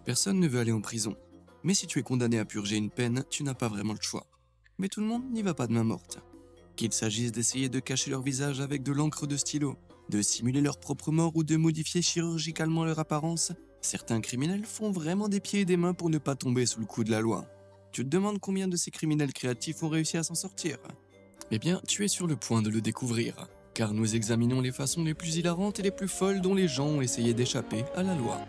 Personne ne veut aller en prison. Mais si tu es condamné à purger une peine, tu n'as pas vraiment le choix. Mais tout le monde n'y va pas de main morte. Qu'il s'agisse d'essayer de cacher leur visage avec de l'encre de stylo, de simuler leur propre mort ou de modifier chirurgicalement leur apparence, certains criminels font vraiment des pieds et des mains pour ne pas tomber sous le coup de la loi. Tu te demandes combien de ces criminels créatifs ont réussi à s'en sortir? Eh bien, tu es sur le point de le découvrir, car nous examinons les façons les plus hilarantes et les plus folles dont les gens ont essayé d'échapper à la loi.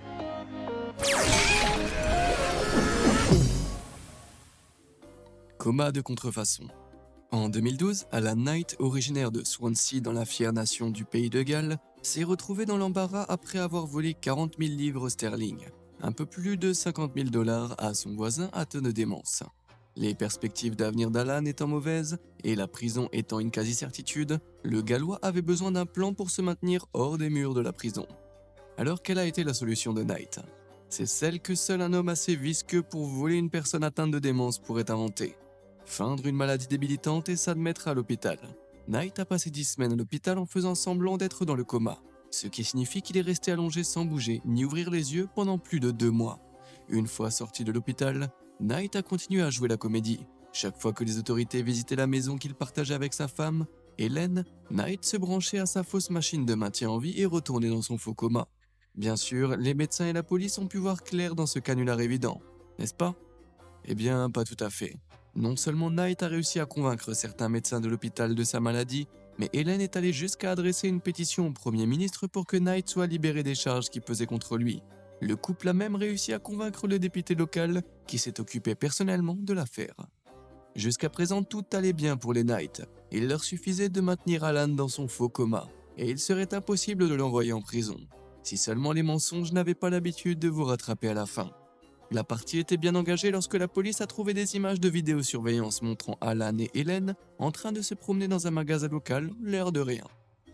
Coma de contrefaçon. En 2012, Alan Knight, originaire de Swansea dans la fière nation du Pays de Galles, s'est retrouvé dans l'embarras après avoir volé 40 000 livres sterling, un peu plus de 50 000 dollars à son voisin atteint de démence. Les perspectives d'avenir d'Alan étant mauvaises et la prison étant une quasi-certitude, le Gallois avait besoin d'un plan pour se maintenir hors des murs de la prison. Alors quelle a été la solution de Knight? C'est celle que seul un homme assez visqueux pour voler une personne atteinte de démence pourrait inventer. Feindre une maladie débilitante et s'admettre à l'hôpital. Knight a passé 10 semaines à l'hôpital en faisant semblant d'être dans le coma, ce qui signifie qu'il est resté allongé sans bouger ni ouvrir les yeux pendant plus de 2 mois. Une fois sorti de l'hôpital, Knight a continué à jouer la comédie. Chaque fois que les autorités visitaient la maison qu'il partageait avec sa femme, Hélène, Knight se branchait à sa fausse machine de maintien en vie et retournait dans son faux coma. Bien sûr, les médecins et la police ont pu voir clair dans ce canular évident, n'est-ce pas? Eh bien, pas tout à fait. Non seulement Knight a réussi à convaincre certains médecins de l'hôpital de sa maladie, mais Hélène est allée jusqu'à adresser une pétition au Premier ministre pour que Knight soit libéré des charges qui pesaient contre lui. Le couple a même réussi à convaincre le député local qui s'est occupé personnellement de l'affaire. Jusqu'à présent, tout allait bien pour les Knight. Il leur suffisait de maintenir Alan dans son faux coma, et il serait impossible de l'envoyer en prison. Si seulement les mensonges n'avaient pas l'habitude de vous rattraper à la fin. La partie était bien engagée lorsque la police a trouvé des images de vidéosurveillance montrant Alan et Hélène en train de se promener dans un magasin local, l'air de rien.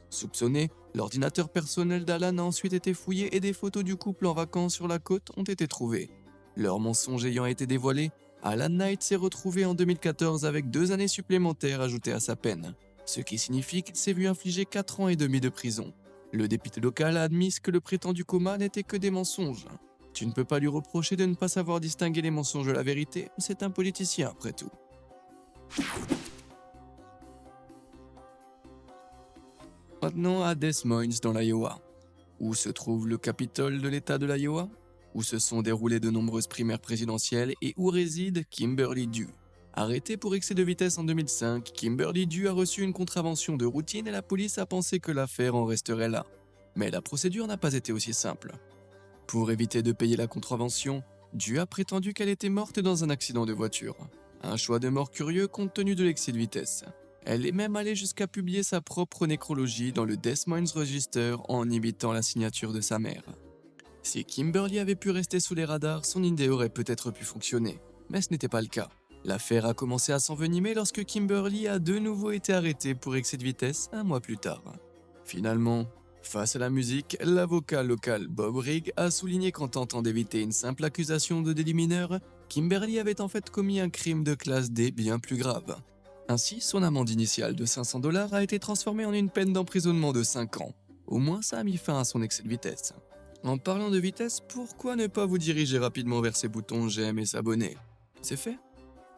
Soupçonné, l'ordinateur personnel d'Alan a ensuite été fouillé et des photos du couple en vacances sur la côte ont été trouvées. Leur mensonge ayant été dévoilé, Alan Knight s'est retrouvé en 2014 avec 2 années supplémentaires ajoutées à sa peine, ce qui signifie qu'il s'est vu infliger 4 ans et demi de prison. Le député local a admis que le prétendu coma n'était que des mensonges. Tu ne peux pas lui reprocher de ne pas savoir distinguer les mensonges de la vérité, c'est un politicien après tout. Maintenant à Des Moines dans l'Iowa. Où se trouve le Capitole de l'État de l'Iowa? Où se sont déroulées de nombreuses primaires présidentielles et où réside Kimberly Due. Arrêtée pour excès de vitesse en 2005, Kimberly Due a reçu une contravention de routine et la police a pensé que l'affaire en resterait là. Mais la procédure n'a pas été aussi simple. Pour éviter de payer la contravention, Due a prétendu qu'elle était morte dans un accident de voiture. Un choix de mort curieux compte tenu de l'excès de vitesse. Elle est même allée jusqu'à publier sa propre nécrologie dans le Des Moines Register en imitant la signature de sa mère. Si Kimberly avait pu rester sous les radars, son idée aurait peut-être pu fonctionner. Mais ce n'était pas le cas. L'affaire a commencé à s'envenimer lorsque Kimberly a de nouveau été arrêtée pour excès de vitesse 1 mois plus tard. Finalement, face à la musique, l'avocat local Bob Rigg a souligné qu'en tentant d'éviter une simple accusation de délit mineur, Kimberly avait en fait commis un crime de classe D bien plus grave. Ainsi, son amende initiale de 500 dollars a été transformée en une peine d'emprisonnement de 5 ans. Au moins, ça a mis fin à son excès de vitesse. En parlant de vitesse, pourquoi ne pas vous diriger rapidement vers ces boutons j'aime et s'abonner? C'est fait?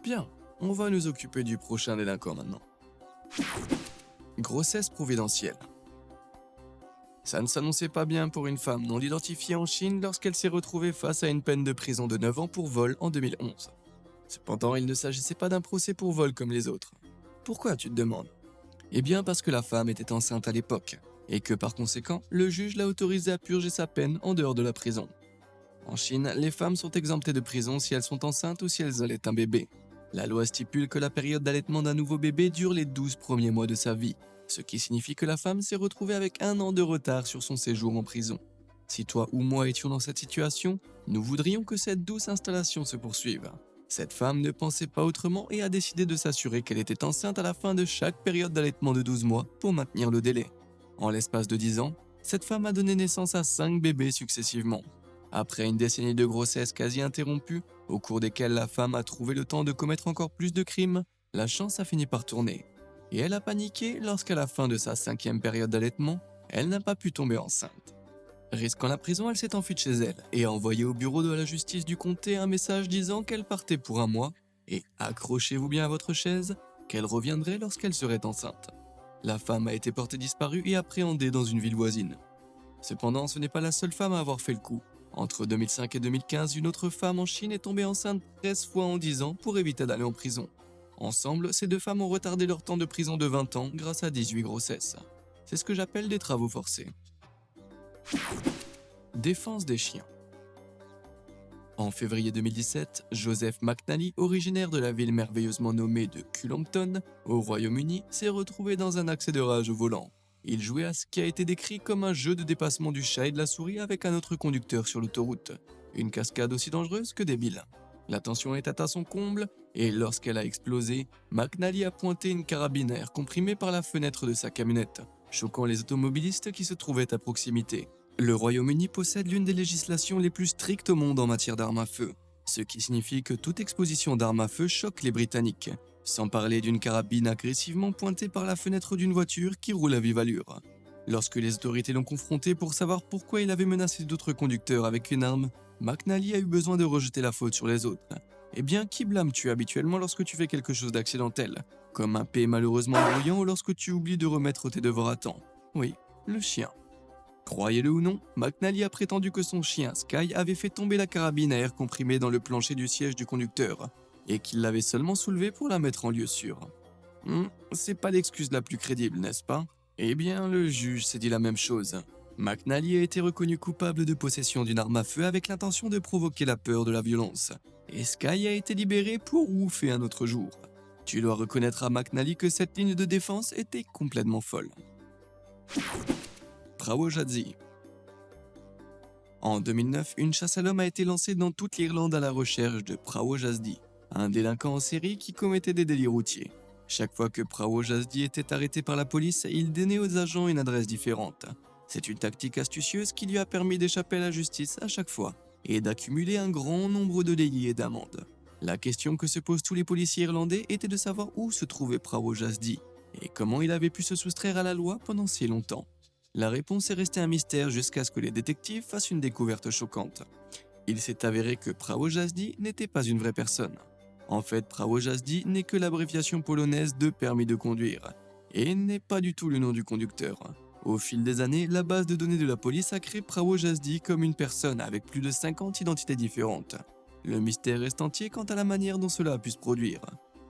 Bien, on va nous occuper du prochain délinquant maintenant. Grossesse providentielle. Ça ne s'annonçait pas bien pour une femme non identifiée en Chine lorsqu'elle s'est retrouvée face à une peine de prison de 9 ans pour vol en 2011. Cependant, il ne s'agissait pas d'un procès pour vol comme les autres. Pourquoi, tu te demandes? Eh bien parce que la femme était enceinte à l'époque, et que par conséquent, le juge l'a autorisée à purger sa peine en dehors de la prison. En Chine, les femmes sont exemptées de prison si elles sont enceintes ou si elles allaitent un bébé. La loi stipule que la période d'allaitement d'un nouveau bébé dure les 12 premiers mois de sa vie, ce qui signifie que la femme s'est retrouvée avec 1 an de retard sur son séjour en prison. Si toi ou moi étions dans cette situation, nous voudrions que cette douce installation se poursuive. Cette femme ne pensait pas autrement et a décidé de s'assurer qu'elle était enceinte à la fin de chaque période d'allaitement de 12 mois pour maintenir le délai. En l'espace de 10 ans, cette femme a donné naissance à 5 bébés successivement. Après une décennie de grossesse quasi interrompue, au cours desquelles la femme a trouvé le temps de commettre encore plus de crimes, la chance a fini par tourner. Et elle a paniqué lorsqu'à la fin de sa 5e période d'allaitement, elle n'a pas pu tomber enceinte. Risquant la prison, elle s'est enfuie de chez elle et a envoyé au bureau de la justice du comté un message disant qu'elle partait pour un mois et, accrochez-vous bien à votre chaise, qu'elle reviendrait lorsqu'elle serait enceinte. La femme a été portée disparue et appréhendée dans une ville voisine. Cependant, ce n'est pas la seule femme à avoir fait le coup. Entre 2005 et 2015, une autre femme en Chine est tombée enceinte 13 fois en 10 ans pour éviter d'aller en prison. Ensemble, ces deux femmes ont retardé leur temps de prison de 20 ans grâce à 18 grossesses. C'est ce que j'appelle des travaux forcés. Défense des chiens. En février 2017, Joseph McNally, originaire de la ville merveilleusement nommée de Cullompton, au Royaume-Uni, s'est retrouvé dans un accès de rage au volant. Il jouait à ce qui a été décrit comme un jeu de dépassement du chat et de la souris avec un autre conducteur sur l'autoroute. Une cascade aussi dangereuse que débile. La tension était à son comble, et lorsqu'elle a explosé, McNally a pointé une carabine à air comprimé par la fenêtre de sa camionnette, choquant les automobilistes qui se trouvaient à proximité. Le Royaume-Uni possède l'une des législations les plus strictes au monde en matière d'armes à feu, ce qui signifie que toute exposition d'armes à feu choque les Britanniques, sans parler d'une carabine agressivement pointée par la fenêtre d'une voiture qui roule à vive allure. Lorsque les autorités l'ont confronté pour savoir pourquoi il avait menacé d'autres conducteurs avec une arme, McNally a eu besoin de rejeter la faute sur les autres. Eh bien, qui blâmes-tu habituellement lorsque tu fais quelque chose d'accidentel, comme un P malheureusement bruyant ou lorsque tu oublies de remettre tes devoirs à temps? Oui, le chien. Croyez-le ou non, McNally a prétendu que son chien Sky avait fait tomber la carabine à air comprimé dans le plancher du siège du conducteur, et qu'il l'avait seulement soulevée pour la mettre en lieu sûr. C'est pas l'excuse la plus crédible, n'est-ce pas? Eh bien, le juge s'est dit la même chose. McNally a été reconnu coupable de possession d'une arme à feu avec l'intention de provoquer la peur de la violence, et Sky a été libéré pour ouffer un autre jour. Tu dois reconnaître à McNally que cette ligne de défense était complètement folle. Prawojadzi. En 2009, une chasse à l'homme a été lancée dans toute l'Irlande à la recherche de Prawojazdi, un délinquant en série qui commettait des délits routiers. Chaque fois que Prawojazdi était arrêté par la police, il donnait aux agents une adresse différente. C'est une tactique astucieuse qui lui a permis d'échapper à la justice à chaque fois et d'accumuler un grand nombre de délits et d'amendes. La question que se posent tous les policiers irlandais était de savoir où se trouvait Prawojazdi et comment il avait pu se soustraire à la loi pendant si longtemps. La réponse est restée un mystère jusqu'à ce que les détectives fassent une découverte choquante. Il s'est avéré que Prawojazdi n'était pas une vraie personne. En fait, Prawojazdi n'est que l'abréviation polonaise de permis de conduire, et n'est pas du tout le nom du conducteur. Au fil des années, la base de données de la police a créé Prawojazdi comme une personne avec plus de 50 identités différentes. Le mystère reste entier quant à la manière dont cela a pu se produire.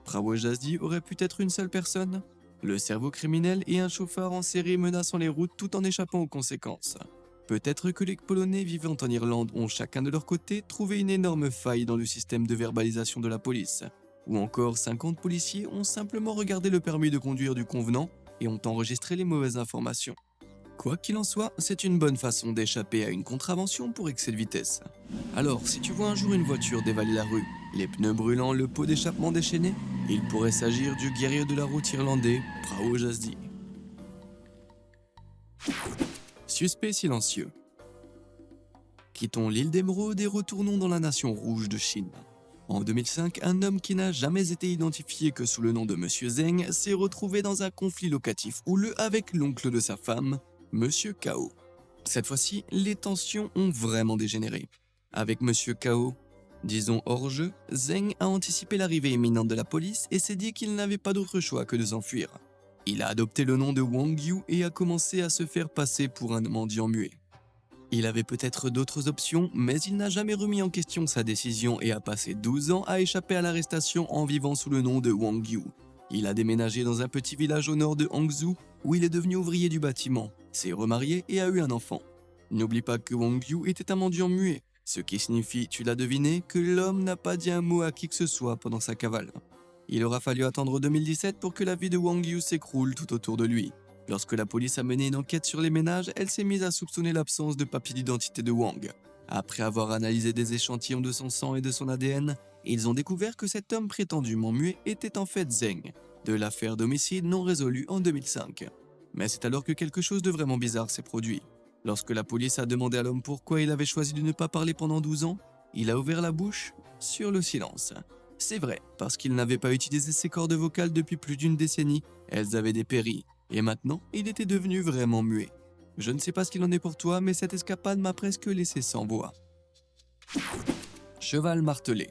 Prawojazdi aurait pu être une seule personne? Le cerveau criminel et un chauffeur en série menaçant les routes tout en échappant aux conséquences. Peut-être que les Polonais vivant en Irlande ont chacun de leur côté trouvé une énorme faille dans le système de verbalisation de la police. Ou encore 50 policiers ont simplement regardé le permis de conduire du convenant et ont enregistré les mauvaises informations. Quoi qu'il en soit, c'est une bonne façon d'échapper à une contravention pour excès de vitesse. Alors, si tu vois un jour une voiture dévaler la rue, les pneus brûlants, le pot d'échappement déchaîné, il pourrait s'agir du guerrier de la route irlandais, Prawojazdi. Suspect silencieux. Quittons l'île d'Émeraude et retournons dans la nation rouge de Chine. En 2005, un homme qui n'a jamais été identifié que sous le nom de Monsieur Zeng s'est retrouvé dans un conflit locatif houleux avec l'oncle de sa femme, Monsieur Kao. Cette fois-ci, les tensions ont vraiment dégénéré. Avec Monsieur Kao, disons hors jeu, Zeng a anticipé l'arrivée imminente de la police et s'est dit qu'il n'avait pas d'autre choix que de s'enfuir. Il a adopté le nom de Wang Yu et a commencé à se faire passer pour un mendiant muet. Il avait peut-être d'autres options, mais il n'a jamais remis en question sa décision et a passé 12 ans à échapper à l'arrestation en vivant sous le nom de Wang Yu. Il a déménagé dans un petit village au nord de Hangzhou où il est devenu ouvrier du bâtiment, s'est remarié et a eu un enfant. N'oublie pas que Wang Yu était un mendiant muet, ce qui signifie, tu l'as deviné, que l'homme n'a pas dit un mot à qui que ce soit pendant sa cavale. Il aura fallu attendre 2017 pour que la vie de Wang Yu s'écroule tout autour de lui. Lorsque la police a mené une enquête sur les ménages, elle s'est mise à soupçonner l'absence de papier d'identité de Wang. Après avoir analysé des échantillons de son sang et de son ADN, ils ont découvert que cet homme prétendument muet était en fait Zeng, de l'affaire d'homicide non résolue en 2005. Mais c'est alors que quelque chose de vraiment bizarre s'est produit. Lorsque la police a demandé à l'homme pourquoi il avait choisi de ne pas parler pendant 12 ans, il a ouvert la bouche sur le silence. C'est vrai, parce qu'il n'avait pas utilisé ses cordes vocales depuis plus d'une décennie, elles avaient dépéri. Et maintenant, il était devenu vraiment muet. Je ne sais pas ce qu'il en est pour toi, mais cette escapade m'a presque laissé sans voix. Cheval martelé.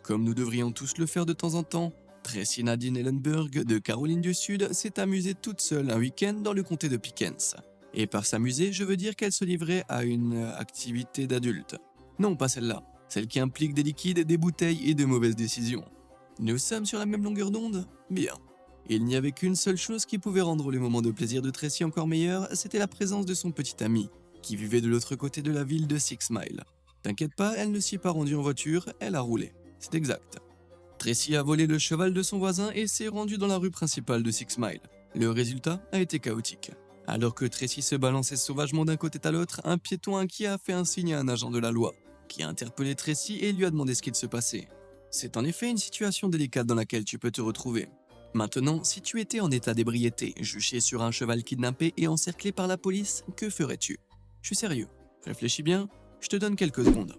Comme nous devrions tous le faire de temps en temps, Tracy Nadine Ellenberg de Caroline du Sud s'est amusée toute seule un week-end dans le comté de Pickens. Et par s'amuser, je veux dire qu'elle se livrait à une activité d'adulte. Non, pas celle-là. Celle qui implique des liquides, des bouteilles et de mauvaises décisions. Nous sommes sur la même longueur d'onde? Bien. Il n'y avait qu'une seule chose qui pouvait rendre le moment de plaisir de Tracy encore meilleur, c'était la présence de son petit ami, qui vivait de l'autre côté de la ville de Six Mile. T'inquiète pas, elle ne s'y est pas rendue en voiture, elle a roulé. C'est exact. Tracy a volé le cheval de son voisin et s'est rendue dans la rue principale de Six Mile. Le résultat a été chaotique. Alors que Tracy se balançait sauvagement d'un côté à l'autre, un piéton inquiet a fait un signe à un agent de la loi, qui a interpellé Tracy et lui a demandé ce qu'il se passait. C'est en effet une situation délicate dans laquelle tu peux te retrouver. Maintenant, si tu étais en état d'ébriété, juché sur un cheval kidnappé et encerclé par la police, que ferais-tu? Je suis sérieux. Réfléchis bien, je te donne quelques secondes.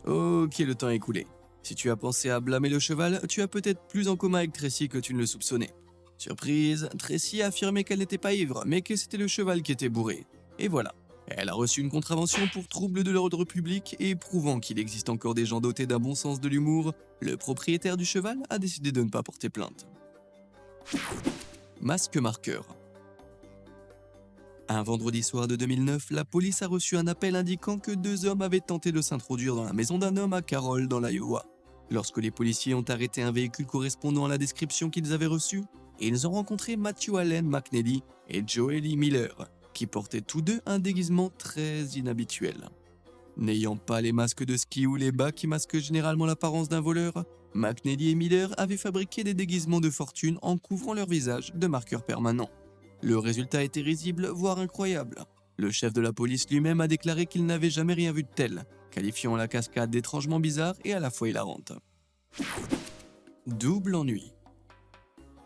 Ok, le temps est écoulé. Si tu as pensé à blâmer le cheval, tu as peut-être plus en commun avec Tracy que tu ne le soupçonnais. Surprise, Tracy a affirmé qu'elle n'était pas ivre, mais que c'était le cheval qui était bourré. Et voilà. Elle a reçu une contravention pour trouble de l'ordre public et prouvant qu'il existe encore des gens dotés d'un bon sens de l'humour, le propriétaire du cheval a décidé de ne pas porter plainte. Masque marqueur. Un vendredi soir de 2009, la police a reçu un appel indiquant que 2 hommes avaient tenté de s'introduire dans la maison d'un homme à Carroll, dans l'Iowa. Lorsque les policiers ont arrêté un véhicule correspondant à la description qu'ils avaient reçue, ils ont rencontré Matthew Allen McNally et Joely Miller, qui portaient tous deux un déguisement très inhabituel. N'ayant pas les masques de ski ou les bas qui masquent généralement l'apparence d'un voleur, McNally et Miller avaient fabriqué des déguisements de fortune en couvrant leur visage de marqueurs permanents. Le résultat était risible, voire incroyable. Le chef de la police lui-même a déclaré qu'il n'avait jamais rien vu de tel, qualifiant la cascade d'étrangement bizarre et à la fois hilarante. Double ennui.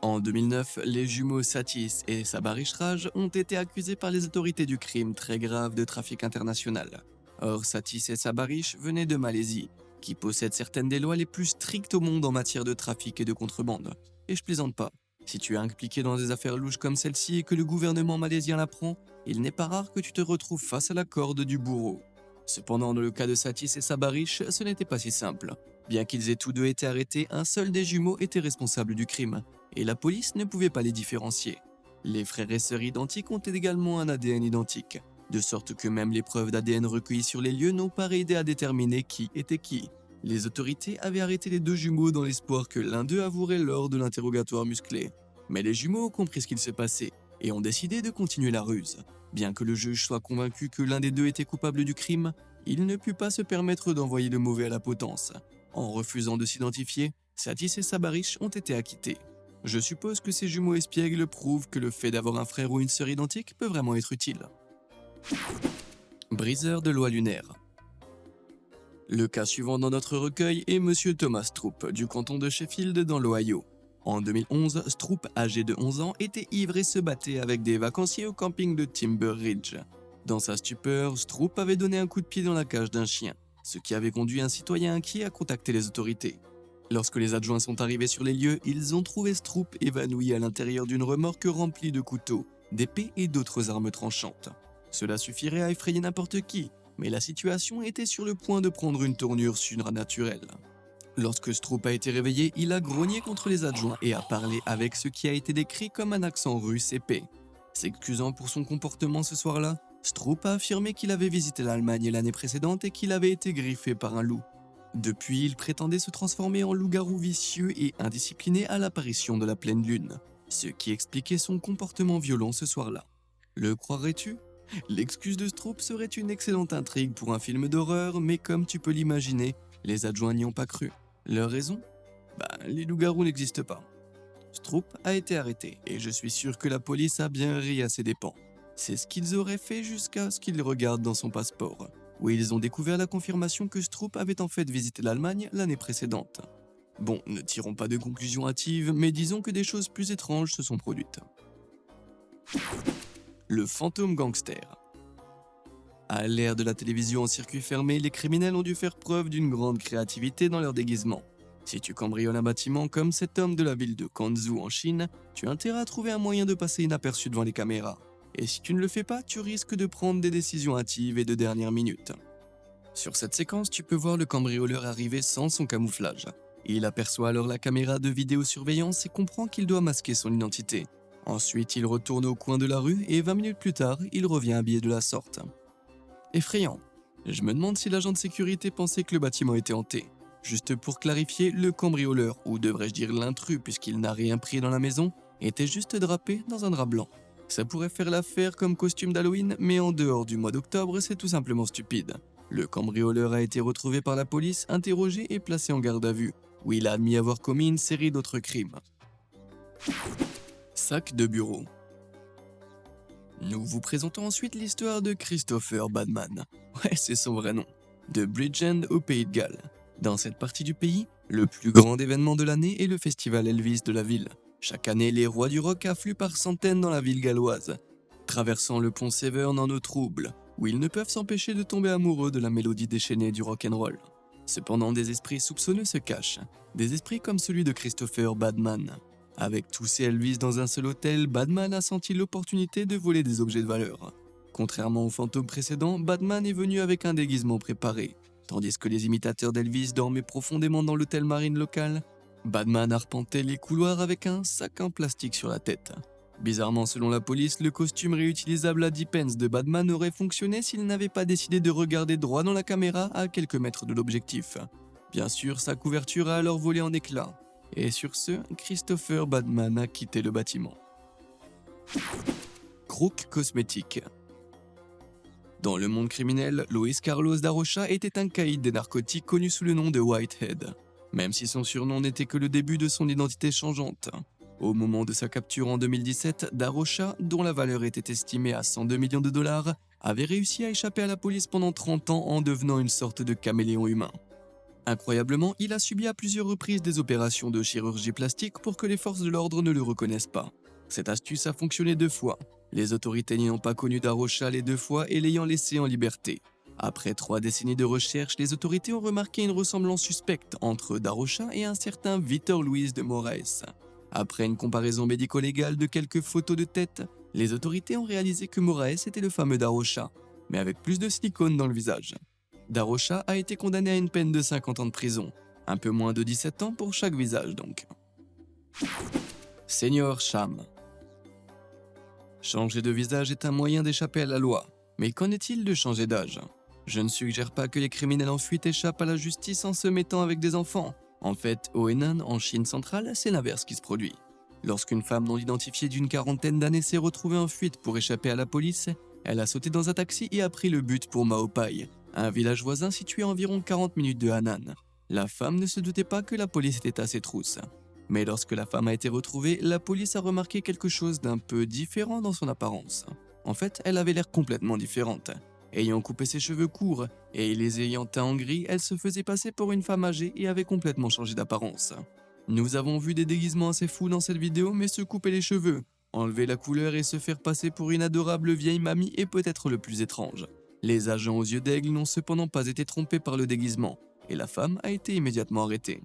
En 2009, les jumeaux Satis et Sabarish Raj ont été accusés par les autorités du crime très grave de trafic international. Or, Satis et Sabarish venaient de Malaisie, qui possède certaines des lois les plus strictes au monde en matière de trafic et de contrebande. Et je plaisante pas. Si tu es impliqué dans des affaires louches comme celle-ci et que le gouvernement malaisien l'apprend, il n'est pas rare que tu te retrouves face à la corde du bourreau. Cependant, dans le cas de Satis et Sabarish, ce n'était pas si simple. Bien qu'ils aient tous deux été arrêtés, un seul des jumeaux était responsable du crime, et la police ne pouvait pas les différencier. Les frères et sœurs identiques ont également un ADN identique, de sorte que même les preuves d'ADN recueillies sur les lieux n'ont pas aidé à déterminer qui était qui. Les autorités avaient arrêté les 2 jumeaux dans l'espoir que l'un d'eux avouerait lors de l'interrogatoire musclé. Mais les jumeaux ont compris ce qu'il se passait et ont décidé de continuer la ruse. Bien que le juge soit convaincu que l'un des deux était coupable du crime, il ne put pas se permettre d'envoyer le mauvais à la potence. En refusant de s'identifier, Satis et Sabarish ont été acquittés. Je suppose que ces jumeaux espiègles prouvent que le fait d'avoir un frère ou une sœur identique peut vraiment être utile. Briseur de loi lunaire. Le cas suivant dans notre recueil est Monsieur Thomas Stroop, du canton de Sheffield dans l'Ohio. En 2011, Stroop, âgé de 11 ans, était ivre et se battait avec des vacanciers au camping de Timber Ridge. Dans sa stupeur, Stroop avait donné un coup de pied dans la cage d'un chien, ce qui avait conduit un citoyen inquiet à contacter les autorités. Lorsque les adjoints sont arrivés sur les lieux, ils ont trouvé Stroop évanoui à l'intérieur d'une remorque remplie de couteaux, d'épées et d'autres armes tranchantes. Cela suffirait à effrayer n'importe qui, mais la situation était sur le point de prendre une tournure surnaturelle. Lorsque Stroop a été réveillé, il a grogné contre les adjoints et a parlé avec ce qui a été décrit comme un accent russe épais. S'excusant pour son comportement ce soir-là, Stroop a affirmé qu'il avait visité l'Allemagne l'année précédente et qu'il avait été griffé par un loup. Depuis, il prétendait se transformer en loup-garou vicieux et indiscipliné à l'apparition de la pleine lune, ce qui expliquait son comportement violent ce soir-là. Le croirais-tu ? L'excuse de Stroop serait une excellente intrigue pour un film d'horreur, mais comme tu peux l'imaginer, les adjoints n'y ont pas cru. Leur raison ? Les loups-garous n'existent pas. Stroop a été arrêté, et je suis sûr que la police a bien ri à ses dépens. C'est ce qu'ils auraient fait jusqu'à ce qu'ils regardent dans son passeport, où ils ont découvert la confirmation que Stroop avait en fait visité l'Allemagne l'année précédente. Bon, ne tirons pas de conclusions hâtives, mais disons que des choses plus étranges se sont produites. Le fantôme gangster. À l'ère de la télévision en circuit fermé, les criminels ont dû faire preuve d'une grande créativité dans leur déguisement. Si tu cambrioles un bâtiment comme cet homme de la ville de Quanzhou en Chine, tu as intérêt à trouver un moyen de passer inaperçu devant les caméras. Et si tu ne le fais pas, tu risques de prendre des décisions hâtives et de dernière minute. Sur cette séquence, tu peux voir le cambrioleur arriver sans son camouflage. Il aperçoit alors la caméra de vidéosurveillance et comprend qu'il doit masquer son identité. Ensuite, il retourne au coin de la rue et 20 minutes plus tard, il revient habillé de la sorte. Effrayant. Je me demande si l'agent de sécurité pensait que le bâtiment était hanté. Juste pour clarifier, le cambrioleur, ou devrais-je dire l'intrus puisqu'il n'a rien pris dans la maison, était juste drapé dans un drap blanc. Ça pourrait faire l'affaire comme costume d'Halloween, mais en dehors du mois d'octobre, c'est tout simplement stupide. Le cambrioleur a été retrouvé par la police, interrogé et placé en garde à vue, où il a admis avoir commis une série d'autres crimes. Sac de bureau. Nous vous présentons ensuite l'histoire de Christopher Badman. Ouais, c'est son vrai nom. De Bridgend au Pays de Galles. Dans cette partie du pays, le plus grand événement de l'année est le festival Elvis de la ville. Chaque année, les rois du rock affluent par centaines dans la ville galloise, traversant le pont Severn en eau trouble, où ils ne peuvent s'empêcher de tomber amoureux de la mélodie déchaînée du rock'n'roll. Cependant, des esprits soupçonneux se cachent, des esprits comme celui de Christopher Badman. Avec tous ces Elvis dans un seul hôtel, Badman a senti l'opportunité de voler des objets de valeur. Contrairement aux fantômes précédents, Badman est venu avec un déguisement préparé. Tandis que les imitateurs d'Elvis dormaient profondément dans l'hôtel marine local, Badman arpentait les couloirs avec un sac en plastique sur la tête. Bizarrement, selon la police, le costume réutilisable à 10 pence de Badman aurait fonctionné s'il n'avait pas décidé de regarder droit dans la caméra à quelques mètres de l'objectif. Bien sûr, sa couverture a alors volé en éclats. Et sur ce, Christopher Badman a quitté le bâtiment. Crook cosmétique. Dans le monde criminel, Luis Carlos da Rocha était un caïd des narcotiques connu sous le nom de Whitehead, même si son surnom n'était que le début de son identité changeante. Au moment de sa capture en 2017, da Rocha, dont la valeur était estimée à 102 millions de dollars, avait réussi à échapper à la police pendant 30 ans en devenant une sorte de caméléon humain. Incroyablement, il a subi à plusieurs reprises des opérations de chirurgie plastique pour que les forces de l'ordre ne le reconnaissent pas. Cette astuce a fonctionné 2 fois, les autorités n'ayant pas connu da Rocha les 2 fois et l'ayant laissé en liberté. Après 3 décennies de recherche, les autorités ont remarqué une ressemblance suspecte entre da Rocha et un certain Vítor Luis de Moraes. Après une comparaison médico-légale de quelques photos de tête, les autorités ont réalisé que Moraes était le fameux da Rocha, mais avec plus de silicone dans le visage. Da Rocha a été condamné à une peine de 50 ans de prison, un peu moins de 17 ans pour chaque visage donc. Senior Cham. Changer de visage est un moyen d'échapper à la loi, mais qu'en est-il de changer d'âge? Je ne suggère pas que les criminels en fuite échappent à la justice en se mettant avec des enfants. En fait, au Henan, en Chine centrale, c'est l'inverse qui se produit. Lorsqu'une femme non identifiée d'une quarantaine d'années s'est retrouvée en fuite pour échapper à la police, elle a sauté dans un taxi et a pris le but pour Maopai, un village voisin situé à environ 40 minutes de Henan. La femme ne se doutait pas que la police était à ses trousses. Mais lorsque la femme a été retrouvée, la police a remarqué quelque chose d'un peu différent dans son apparence. En fait, elle avait l'air complètement différente. Ayant coupé ses cheveux courts et les ayant teints en gris, elle se faisait passer pour une femme âgée et avait complètement changé d'apparence. Nous avons vu des déguisements assez fous dans cette vidéo, mais se couper les cheveux, enlever la couleur et se faire passer pour une adorable vieille mamie est peut-être le plus étrange. Les agents aux yeux d'aigle n'ont cependant pas été trompés par le déguisement, et la femme a été immédiatement arrêtée.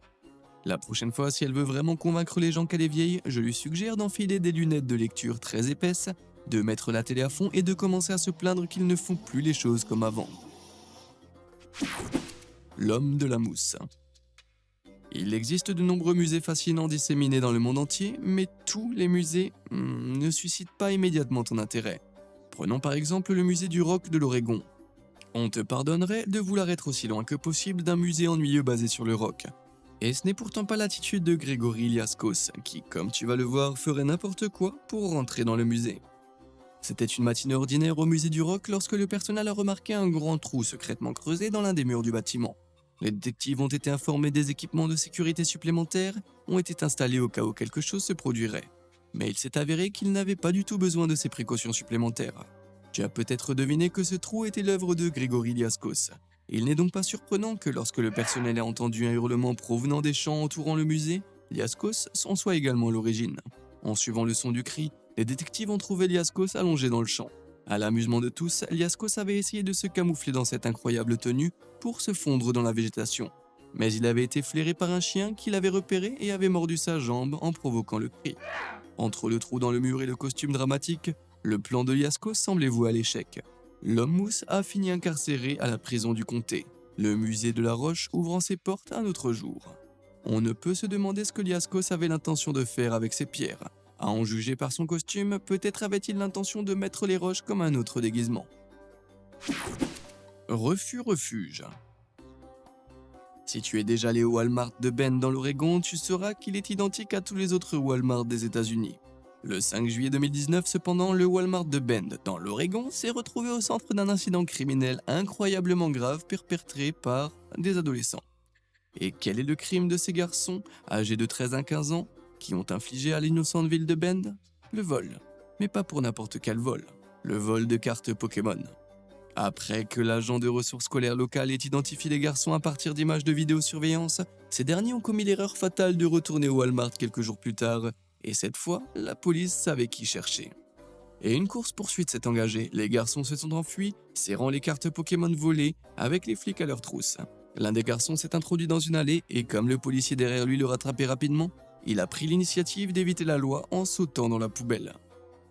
La prochaine fois, si elle veut vraiment convaincre les gens qu'elle est vieille, je lui suggère d'enfiler des lunettes de lecture très épaisses, de mettre la télé à fond et de commencer à se plaindre qu'ils ne font plus les choses comme avant. L'homme de la mousse. Il existe de nombreux musées fascinants disséminés dans le monde entier, mais tous les musées ne suscitent pas immédiatement ton intérêt. Prenons par exemple le musée du rock de l'Oregon. On te pardonnerait de vouloir être aussi loin que possible d'un musée ennuyeux basé sur le rock. Et ce n'est pourtant pas l'attitude de Grégory Liaskos, qui, comme tu vas le voir, ferait n'importe quoi pour rentrer dans le musée. C'était une matinée ordinaire au musée du rock lorsque le personnel a remarqué un grand trou secrètement creusé dans l'un des murs du bâtiment. Les détectives ont été informés des équipements de sécurité supplémentaires ont été installés au cas où quelque chose se produirait. Mais il s'est avéré qu'ils n'avaient pas du tout besoin de ces précautions supplémentaires. Tu as peut-être deviné que ce trou était l'œuvre de Grégory Liaskos. Il n'est donc pas surprenant que lorsque le personnel a entendu un hurlement provenant des champs entourant le musée, Liaskos en soit également à l'origine. En suivant le son du cri, les détectives ont trouvé Liaskos allongé dans le champ. À l'amusement de tous, Liaskos avait essayé de se camoufler dans cette incroyable tenue pour se fondre dans la végétation. Mais il avait été flairé par un chien qui l'avait repéré et avait mordu sa jambe en provoquant le cri. Entre le trou dans le mur et le costume dramatique, le plan de Liasco semblait voué à l'échec. L'homme mousse a fini incarcéré à la prison du comté, le musée de la Roche ouvrant ses portes un autre jour. On ne peut se demander ce que Liascos avait l'intention de faire avec ces pierres. À en juger par son costume, peut-être avait-il l'intention de mettre les roches comme un autre déguisement. Refuge. Si tu es déjà allé au Walmart de Bend dans l'Oregon, tu sauras qu'il est identique à tous les autres Walmart des États-Unis. Le 5 juillet 2019, cependant, le Walmart de Bend, dans l'Oregon, s'est retrouvé au centre d'un incident criminel incroyablement grave perpétré par des adolescents. Et quel est le crime de ces garçons, âgés de 13 à 15 ans, qui ont infligé à l'innocente ville de Bend? Le vol. Mais pas pour n'importe quel vol. Le vol de cartes Pokémon. Après que l'agent de ressources scolaires locales ait identifié les garçons à partir d'images de vidéosurveillance, ces derniers ont commis l'erreur fatale de retourner au Walmart quelques jours plus tard, et cette fois, la police savait qui chercher. Et une course-poursuite s'est engagée, les garçons se sont enfuis, serrant les cartes Pokémon volées avec les flics à leur trousse. L'un des garçons s'est introduit dans une allée et comme le policier derrière lui le rattrapait rapidement, il a pris l'initiative d'éviter la loi en sautant dans la poubelle.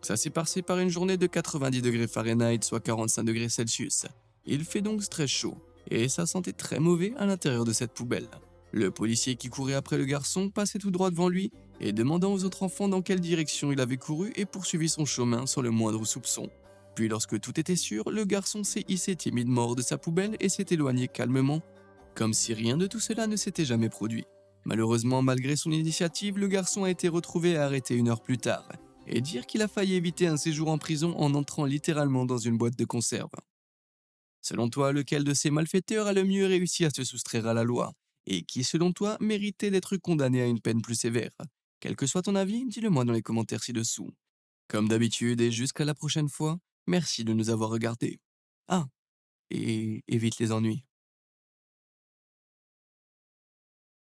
Ça s'est passé par une journée de 90 degrés Fahrenheit, soit 45 degrés Celsius. Il fait donc très chaud, et ça sentait très mauvais à l'intérieur de cette poubelle. Le policier qui courait après le garçon passait tout droit devant lui et demandant aux autres enfants dans quelle direction il avait couru et poursuivi son chemin sans le moindre soupçon. Puis lorsque tout était sûr, le garçon s'est hissé timidement hors de sa poubelle et s'est éloigné calmement, comme si rien de tout cela ne s'était jamais produit. Malheureusement, malgré son initiative, le garçon a été retrouvé et arrêté une heure plus tard, et dire qu'il a failli éviter un séjour en prison en entrant littéralement dans une boîte de conserve. Selon toi, lequel de ces malfaiteurs a le mieux réussi à se soustraire à la loi? Et qui, selon toi, méritait d'être condamné à une peine plus sévère? Quel que soit ton avis, dis-le-moi dans les commentaires ci-dessous. Comme d'habitude et jusqu'à la prochaine fois, merci de nous avoir regardés. Ah, et évite les ennuis.